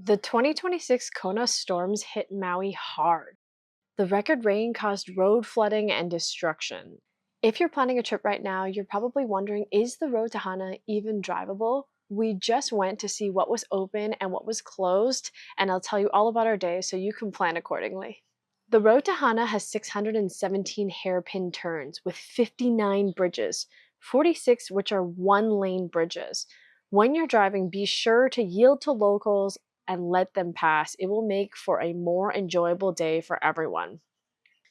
The 2026 Kona storms hit Maui hard. The record rain caused road flooding and destruction. If you're planning a trip right now, you're probably wondering, is the road to Hana even drivable? We just went to see what was open and what was closed, and I'll tell you all about our day so you can plan accordingly. The road to Hana has 617 hairpin turns with 59 bridges, 46 which are one-lane bridges. When you're driving, be sure to yield to locals and let them pass. It will make for a more enjoyable day for everyone.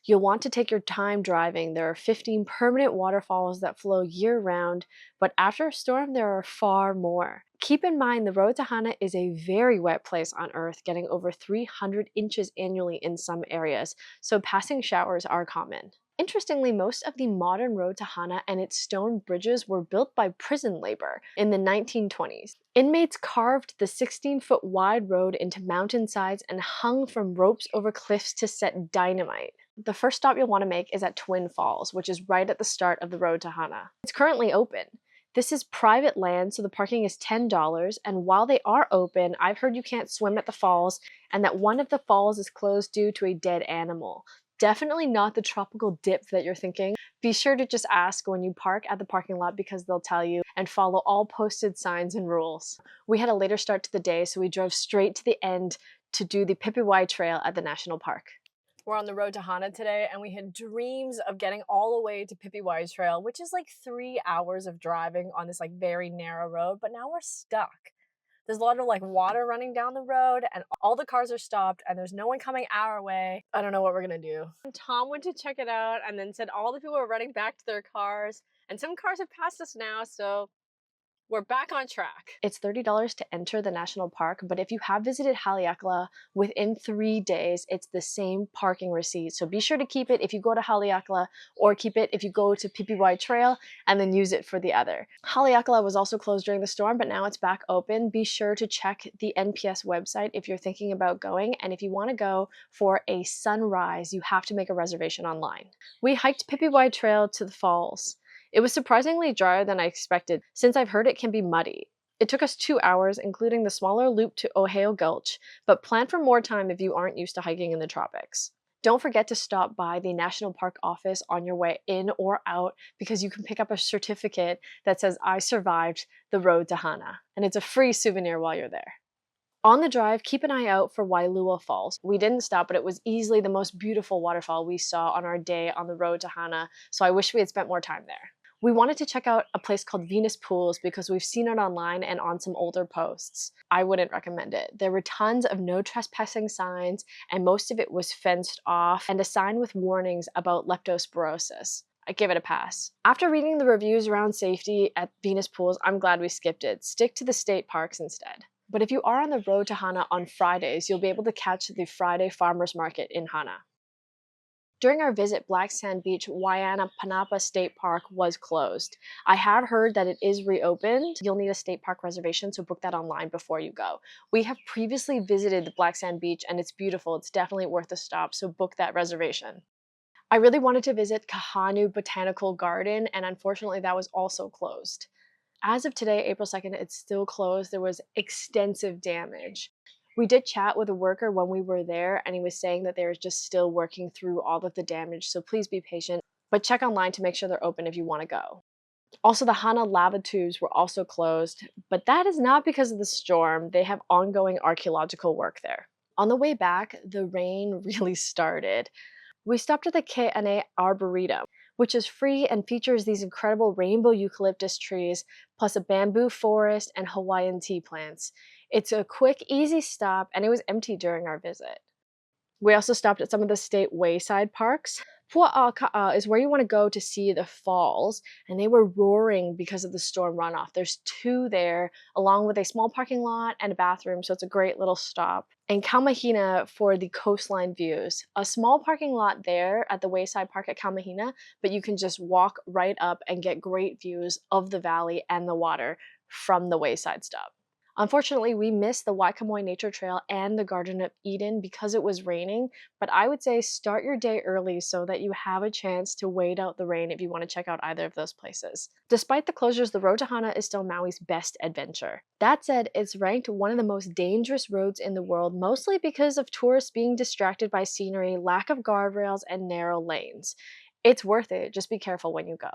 You'll want to take your time driving. There are 15 permanent waterfalls that flow year-round, but after a storm, there are far more. Keep in mind the road to Hana is a very wet place on Earth, getting over 300 inches annually in some areas, so passing showers are common. Interestingly, most of the modern road to Hana and its stone bridges were built by prison labor in the 1920s. Inmates carved the 16-foot wide road into mountainsides and hung from ropes over cliffs to set dynamite. The first stop you'll want to make is at Twin Falls, which is right at the start of the road to Hana. It's currently open. This is private land, so the parking is $10, and while they are open, I've heard you can't swim at the falls and that one of the falls is closed due to a dead animal. Definitely not the tropical dip that you're thinking. Be sure to just ask when you park at the parking lot because they'll tell you, and follow all posted signs and rules. We had a later start to the day, so we drove straight to the end to do the Pipiwai Trail at the national park. We're on the road to Hana today, and we had dreams of getting all the way to Pipiwai Trail, which is like 3 hours of driving on this very narrow road, but now we're stuck. There's a lot of water running down the road, and all the cars are stopped, and there's no one coming our way. I don't know what we're gonna do. Tom went to check it out and then said all the people are running back to their cars, and some cars have passed us now, so we're back on track. It's $30 to enter the national park, but if you have visited Haleakala within 3 days, it's the same parking receipt. So be sure to keep it if you go to Haleakala, or keep it if you go to Pipiwai Trail and then use it for the other. Haleakala was also closed during the storm, but now it's back open. Be sure to check the NPS website if you're thinking about going, and if you want to go for a sunrise, you have to make a reservation online. We hiked Pipiwai Trail to the falls. It was surprisingly drier than I expected, since I've heard it can be muddy. It took us 2 hours, including the smaller loop to Oheo Gulch, but plan for more time if you aren't used to hiking in the tropics. Don't forget to stop by the National Park office on your way in or out, because you can pick up a certificate that says I survived the road to Hana, and it's a free souvenir while you're there. On the drive, keep an eye out for Wailua Falls. We didn't stop, but it was easily the most beautiful waterfall we saw on our day on the road to Hana, so I wish we had spent more time there. We wanted to check out a place called Venus Pools because we've seen it online and on some older posts. I wouldn't recommend it. There were tons of no trespassing signs, and most of it was fenced off, and a sign with warnings about leptospirosis. I give it a pass. After reading the reviews around safety at Venus Pools, I'm glad we skipped it. Stick to the state parks instead. But if you are on the road to Hana on Fridays, you'll be able to catch the Friday Farmers Market in Hana. During our visit, Black Sand Beach Waianapanapa State Park was closed. I have heard that it is reopened. You'll need a state park reservation, so book that online before you go. We have previously visited the Black Sand Beach, and it's beautiful. It's definitely worth a stop, so book that reservation. I really wanted to visit Kahanu Botanical Garden, and unfortunately that was also closed. As of today, April 2nd, it's still closed. There was extensive damage. We did chat with a worker when we were there, and he was saying that they're just still working through all of the damage, so please be patient, but check online to make sure they're open if you want to go. Also, the Hana lava tubes were also closed, but that is not because of the storm. They have ongoing archaeological work there. On the way back, the rain really started. We stopped at the Ke'ane Arboretum, which is free and features these incredible rainbow eucalyptus trees, plus a bamboo forest and Hawaiian tea plants. It's a quick, easy stop, and it was empty during our visit. We also stopped at some of the state Wayside parks. Pua'a is where you want to go to see the falls, and they were roaring because of the storm runoff. There's 2 there, along with a small parking lot and a bathroom, so it's a great little stop. And Kaumahina for the coastline views. A small parking lot there at the Wayside Park at Kaumahina, but you can just walk right up and get great views of the valley and the water from the Wayside stop. Unfortunately, we missed the Waikamoi Nature Trail and the Garden of Eden because it was raining, but I would say start your day early so that you have a chance to wait out the rain if you want to check out either of those places. Despite the closures, the road to Hana is still Maui's best adventure. That said, it's ranked one of the most dangerous roads in the world, mostly because of tourists being distracted by scenery, lack of guardrails, and narrow lanes. It's worth it, just be careful when you go.